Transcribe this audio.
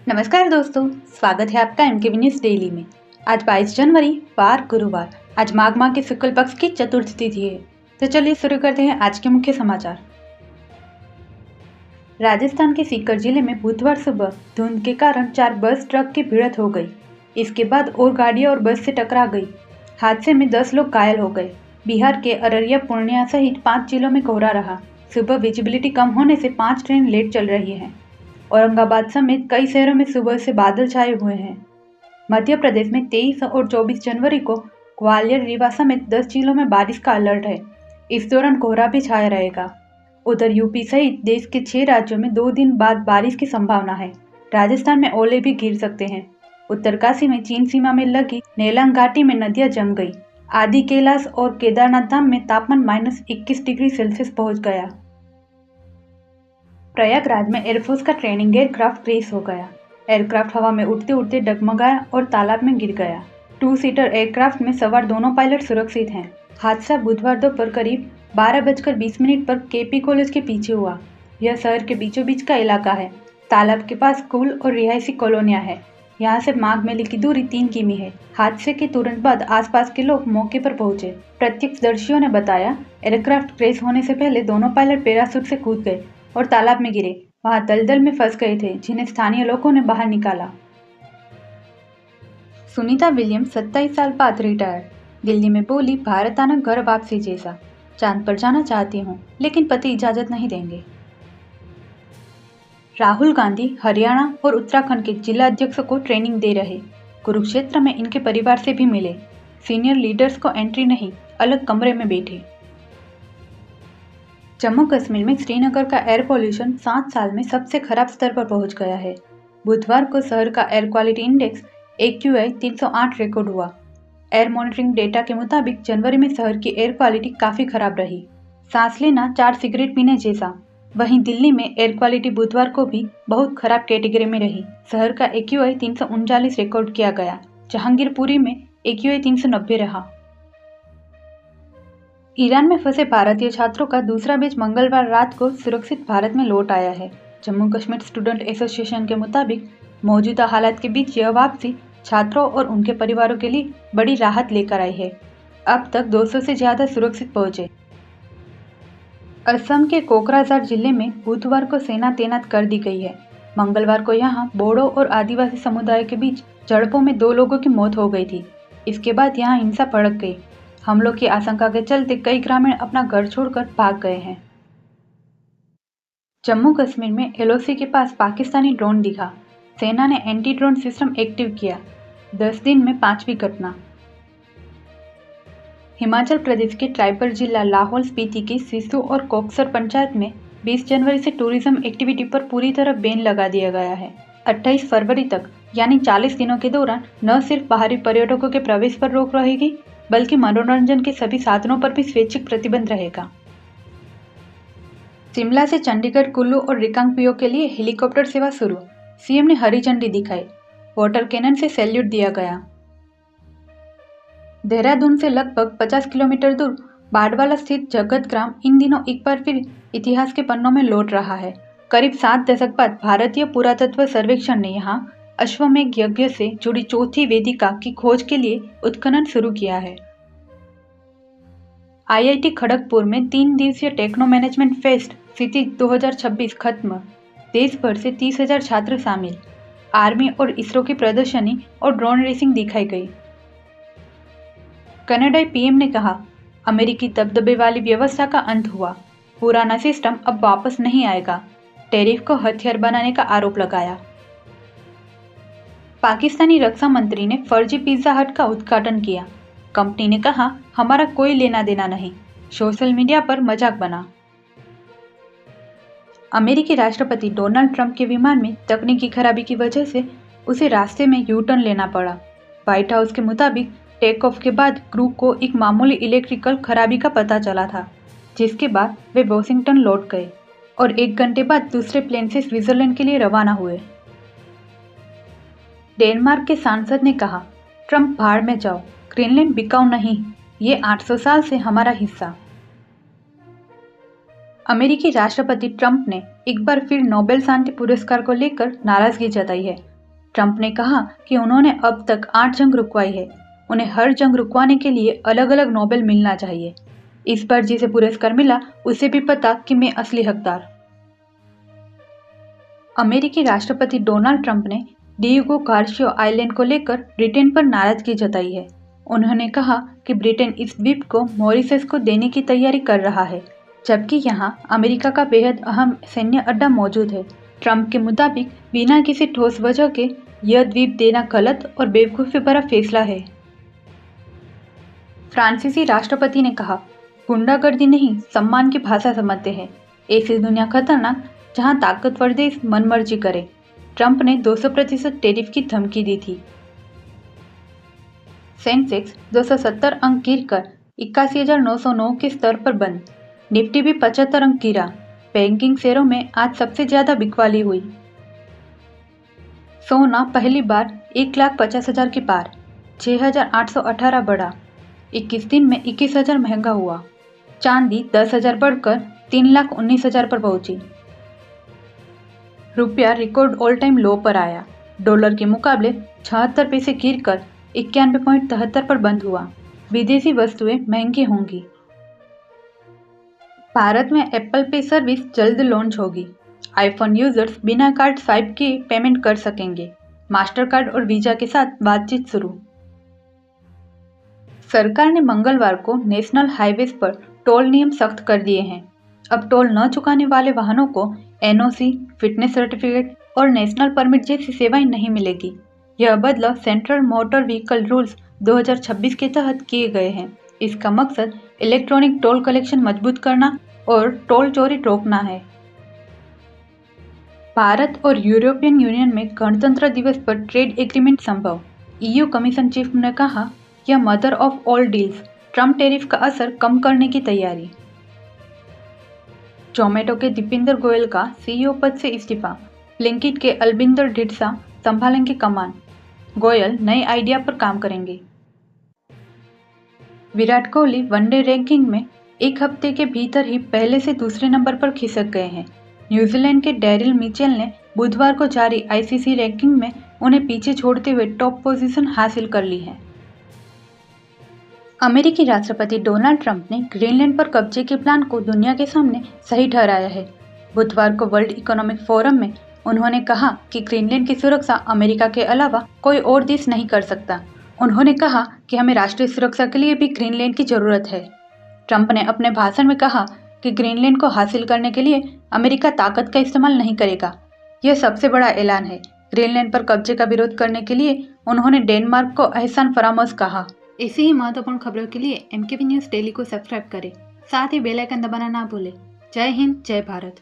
नमस्कार दोस्तों, स्वागत है आपका एमकेबी न्यूज डेली में। आज 22 जनवरी वार गुरुवार। आज माघ माह के शुक्ल पक्ष की चतुर्थ तिथि है। तो चलिए शुरू करते हैं आज के मुख्य समाचार। राजस्थान के सीकर जिले में बुधवार सुबह धुंध के कारण 4 बस ट्रक की भिड़ंत हो गई। इसके बाद और गाड़ियां और बस से टकरा गई। हादसे में 10 लोग घायल हो गए। बिहार के अररिया, पूर्णिया सहित 5 जिलों में कोहरा रहा। सुबह विजिबिलिटी कम होने से 5 ट्रेन लेट चल रही है। औरंगाबाद समेत कई शहरों में सुबह से बादल छाए हुए हैं। मध्य प्रदेश में 23 और 24 जनवरी को ग्वालियर, रीवा समेत 10 जिलों में बारिश का अलर्ट है। इस दौरान कोहरा भी छाया रहेगा। उधर यूपी सहित देश के 6 राज्यों में 2 दिन बाद बारिश की संभावना है। राजस्थान में ओले भी गिर सकते हैं। उत्तरकाशी में चीन सीमा में लगी नेलांग घाटी में नदियां जम गई। आदि कैलाश और केदारनाथ धाम में तापमान -21 डिग्री सेल्सियस पहुंच गया। प्रयागराज में एयरफोर्स का ट्रेनिंग एयरक्राफ्ट क्रैश हो गया। एयरक्राफ्ट हवा में उड़ते उड़ते डगमगाया और तालाब में गिर गया। 2 सीटर एयरक्राफ्ट में सवार दोनों पायलट सुरक्षित हैं। हादसा बुधवार दोपहर करीब 12:20 पर केपी कॉलेज के पीछे हुआ। यह शहर के बीचों बीच का इलाका है। तालाब के पास स्कूल और रिहायशी कॉलोनियां हैं। यहाँ से माघ मेले की दूरी 3 किमी है। हादसे के तुरंत बाद आसपास के लोग मौके पर पहुंचे। प्रत्यक्षदर्शियों ने बताया, एयरक्राफ्ट क्रैश होने से पहले दोनों पायलट पैराशूट से कूद गए और तालाब में गिरे। वहां दलदल में फंस गए थे, जिन्हें स्थानीय लोगों ने बाहर निकाला। सुनीता विलियम्स 27 साल बाद रिटायर्ड। दिल्ली में बोली, भारत आना घर वापसी जैसा। चांद पर जाना चाहती हूँ, लेकिन पति इजाजत नहीं देंगे। राहुल गांधी हरियाणा और उत्तराखंड के जिला अध्यक्षों को ट्रेनिंग दे रहे। कुरुक्षेत्र में इनके परिवार से भी मिले। सीनियर लीडर्स को एंट्री नहीं, अलग कमरे में बैठे। जम्मू कश्मीर में श्रीनगर का एयर पॉल्यूशन 7 साल में सबसे खराब स्तर पर पहुंच गया है। बुधवार को शहर का air quality index AQI 308 record हुआ। एयर मॉनिटरिंग डेटा के मुताबिक जनवरी में शहर की एयर क्वालिटी काफी खराब रही। सांस लेना 4 सिगरेट पीने जैसा। वहीं दिल्ली में एयर क्वालिटी बुधवार को भी बहुत खराब कैटेगरी में रही। शहर का AQI 339 रिकॉर्ड किया गया। जहांगीरपुरी में AQI 390 रहा। ईरान में फंसे भारतीय छात्रों का दूसरा बैच मंगलवार रात को सुरक्षित भारत में लौट आया है। जम्मू कश्मीर स्टूडेंट एसोसिएशन के मुताबिक मौजूदा हालात के बीच यह वापसी छात्रों और उनके परिवारों के लिए बड़ी राहत लेकर आई है। अब तक 200 से ज्यादा सुरक्षित पहुंचे। असम के कोकराझार जिले में बुधवार को सेना तैनात कर दी गई है। मंगलवार को यहां बोडो और आदिवासी समुदाय के बीच झड़पों में 2 लोगों की मौत हो गई थी। इसके बाद यहां हिंसा भड़क गई। हमलों की आशंका के चलते कई ग्रामीण अपना घर छोड़कर भाग गए हैं। जम्मू कश्मीर में LOC के पास पाकिस्तानी ड्रोन दिखा। सेना ने एंटी ड्रोन सिस्टम एक्टिव किया। 10 दिन में 5वीं घटना। हिमाचल प्रदेश के ट्राइबल जिला लाहौल स्पीति की सिसु और कोकसर पंचायत में 20 जनवरी से टूरिज्म एक्टिविटी पर पूरी तरह बैन लगा दिया गया है। 28 फरवरी तक यानी 40 दिनों के दौरान न सिर्फ बाहरी पर्यटकों के प्रवेश पर रोक रहेगी, बल्कि मनोरंजन के सभी साधनों पर भी स्वैच्छिक प्रतिबंध रहेगा। शिमला से चंडीगढ़, कुल्लू और रिकांगपिओ के लिए हेलीकॉप्टर सेवा शुरू। सीएम ने हरी झंडी दिखाई। वाटर कैनन से सैल्यूट दिया गया। देहरादून से लगभग 50 किलोमीटर दूर बाड़वाला स्थित जगत ग्राम इन दिनों एक बार फिर इतिहास के पन्नों में लौट रहा है। करीब 7 दशक बाद भारतीय पुरातत्व सर्वेक्षण ने यहाँ अश्वमेध यज्ञ से जुड़ी चौथी वेदिका की खोज के लिए उत्खनन शुरू किया है। IIT खड़गपुर में 3 दिवसीय टेक्नो मैनेजमेंट फेस्ट सिटी 2026 खत्म। देश भर से 30,000 छात्र शामिल। आर्मी और इसरो की प्रदर्शनी और ड्रोन रेसिंग दिखाई गई। कनाडाई PM ने कहा, अमेरिकी दबदबे वाली व्यवस्था का अंत हुआ। पुराना सिस्टम अब वापस नहीं आएगा। टैरिफ को हथियार बनाने का आरोप लगाया। पाकिस्तानी रक्षा मंत्री ने फर्जी पिज्जा हट का उद्घाटन किया। कंपनी ने कहा, हमारा कोई लेना देना नहीं। सोशल मीडिया पर मजाक बना। अमेरिकी राष्ट्रपति डोनाल्ड ट्रंप के विमान में तकनीकी खराबी की वजह से उसे रास्ते में U-टर्न लेना पड़ा। व्हाइट हाउस के मुताबिक टेक ऑफ के बाद क्रू को एक मामूली इलेक्ट्रिकल खराबी का पता चला था, जिसके बाद वे वॉशिंगटन लौट गए और 1 घंटे बाद दूसरे प्लेन से स्विट्जरलैंड के लिए रवाना हुए। डेनमार्क के सांसद ने कहा, ट्रंप भाड़ में जाओ, ग्रीनलैंड बिकाऊ नहीं, ये 800 साल से हमारा हिस्सा। अमेरिकी राष्ट्रपति ट्रंप ने एक बार फिर नोबेल शांति पुरस्कार को लेकर नाराजगी जताई है। ट्रंप ने कहा कि उन्होंने अब तक 8 जंग रुकवाई है। उन्हें हर जंग रुकवाने के लिए अलग अलग नोबेल मिलना चाहिए। इस बार जिसे पुरस्कार मिला उसे भी पता कि मैं असली हकदार। अमेरिकी राष्ट्रपति डोनाल्ड ट्रंप ने डिएगो गार्सिया आइलैंड को लेकर ब्रिटेन पर नाराजगी जताई है। उन्होंने कहा कि ब्रिटेन इस द्वीप को मॉरिशस को देने की तैयारी कर रहा है, जबकि यहाँ अमेरिका का बेहद अहम सैन्य अड्डा मौजूद है। ट्रंप के मुताबिक बिना किसी ठोस वजह के यह द्वीप देना गलत और बेवकूफ़ी भरा फैसला है। फ्रांसीसी राष्ट्रपति ने कहा, गुंडागर्दी नहीं, सम्मान की भाषा समझते हैं। ऐसी दुनिया खतरनाक जहां ताकतवर देश मनमर्जी करे। ट्रंप ने 200% टैरिफ की धमकी दी थी। सेंसेक्स 270 अंक गिरकर 81,909 के स्तर पर बंद। निफ्टी भी 75 अंक गिरा। बैंकिंग शेयरों में आज सबसे ज्यादा बिकवाली हुई। सोना पहली बार 1,50,000 के पार, 6,818 बढ़ा। 21 दिन में 21,000 महंगा हुआ। चांदी 10,000 बढ़कर 3,19,000 पर पहुंची। रुपया रिकॉर्ड ऑल टाइम लो पर आया। डॉलर के मुकाबले 76 पैसे गिरकर 91.73 पर बंद हुआ। विदेशी वस्तुएं महंगी होंगी। भारत में एप्पल पे सर्विस जल्द लॉन्च होगी। आईफोन यूजर्स बिना कार्ड स्वाइप के पेमेंट कर सकेंगे। मास्टर कार्ड और वीजा के साथ बातचीत शुरू। सरकार ने मंगलवार को नेशनल हाईवेज पर टोल नियम सख्त कर दिए हैं। अब टोल न चुकाने वाले वाहनों को एनओसी, फिटनेस सर्टिफिकेट और नेशनल परमिट जैसी सेवाएं नहीं मिलेगी। यह बदलाव सेंट्रल मोटर व्हीकल रूल्स 2026 के तहत किए गए हैं। इसका मकसद इलेक्ट्रॉनिक टोल कलेक्शन मजबूत करना और टोल चोरी रोकना है। भारत और यूरोपियन यूनियन में गणतंत्र दिवस पर ट्रेड एग्रीमेंट संभव। ईयू कमीशन चीफ ने कहा, यह mother of all deals. Trump tariff का असर कम करने की तैयारी। जोमेटो के दीपिंदर गोयल का सीईओ पद से इस्तीफा। ब्लिंकिट के अलबिंदर ढिंडसा संभालेंगे कमान। गोयल नए आइडिया पर काम करेंगे। विराट कोहली वनडे रैंकिंग में एक हफ्ते के भीतर ही पहले से दूसरे नंबर पर खिसक गए हैं। न्यूजीलैंड के डैरिल मिचेल ने बुधवार को जारी आईसीसी रैंकिंग में उन्हें पीछे छोड़ते हुए टॉप पोजीशन हासिल कर ली है। अमेरिकी राष्ट्रपति डोनाल्ड ट्रंप ने ग्रीनलैंड पर कब्जे के प्लान को दुनिया के सामने सही ठहराया है। बुधवार को वर्ल्ड इकोनॉमिक फोरम में उन्होंने कहा कि ग्रीनलैंड की सुरक्षा अमेरिका के अलावा कोई और देश नहीं कर सकता। उन्होंने कहा कि हमें राष्ट्रीय सुरक्षा के लिए भी ग्रीनलैंड की जरूरत है। ट्रंप ने अपने भाषण में कहा कि ग्रीनलैंड को हासिल करने के लिए अमेरिका ताकत का इस्तेमाल नहीं करेगा। यह सबसे बड़ा ऐलान है। ग्रीनलैंड पर कब्जे का विरोध करने के लिए उन्होंने डेनमार्क को एहसान फरामोश कहा। ऐसी ही महत्वपूर्ण खबरों के लिए MKB न्यूज़ डेली को सब्सक्राइब करें। साथ ही बेल आइकन दबाना ना भूलें। जय हिंद, जय भारत।